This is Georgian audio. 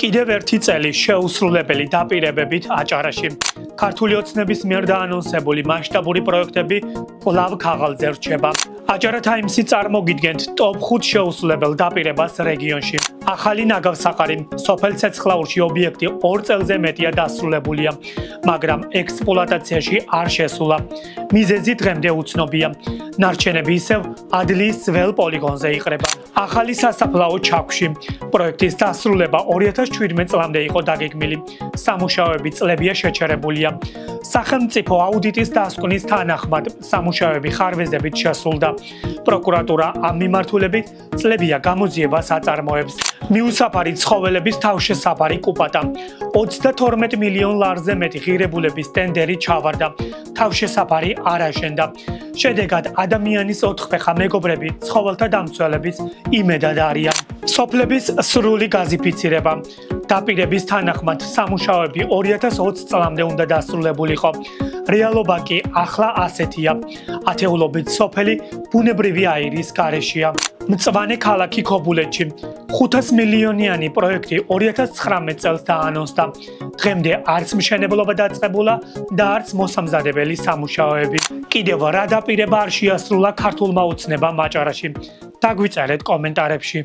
კიდევ ერთი წელი შეუსრულებელი დაპირებებით აჭარაში. ქართული ოცნების მიერ დაანონსებული მასშტაბური პროექტები კვლავ ქაღალდზე რჩება. აჭარა თაიმსი წარმოგიდგენთ ტოპ 5 შეუსრულებელ დაპირებას რეგიონში. ახალი ნაგავსაყარი სოფელ ცეცხლაურში ობიექტი 2 წელზე მეტია დასრულებულია, მაგრამ ექსპლუატაციაში არ შესულა. მიზეზი დღემდე უცნობია. ნარჩენები ისევ ადლიის ძველ პოლიგონზე იყრება. ახალი სასაფლაო ჩაქვში პროექტის დასრულება 2017 წლამდე იყო დაგეგმილი. სამუშაოები წლებია შეჩერებულია. სახელმწიფო აუდიტის დასკვნის თანახმად სამუშაოები ხარვეზებით შესრულდა. პროკურატურა ამ მიმართულებით წლებია გამოძიებას აწარმოებს. მიუსაფარი ცხოველების თავშესაფარი კუპატა 32 მილიონ ლარზე მეტი ღირებულების ტენდერი ჩავარდა. თავშესაფარი არ აშენდა. შედეგად ადამიანის 4ფეხა მეგობრები ცხოველთა დამცველების იმედად არიან. სოფლების სრული გაზიფიცირება. დაპირების თანახმად სამუშაოები 2020 წლამდე უნდა დასრულებულიყო. რეალობა კი ახლა ასეთია. ათეულობით სოფელი ბუნებრივი აირის გარეშეა. მწვანე ქალაქი ქობულეთში 500 მილიონიანი პროექტი 2019 წელს დაანონსდა. დღემდე არც მშენებლობა დაწყებულა და არც მოსამზადებელი სამუშაოები. კიდევ რა დაპირება არ შეასრულა ქართულმა ოცნებამ აჭარაში? დაგვიწერეთ კომენტარებში.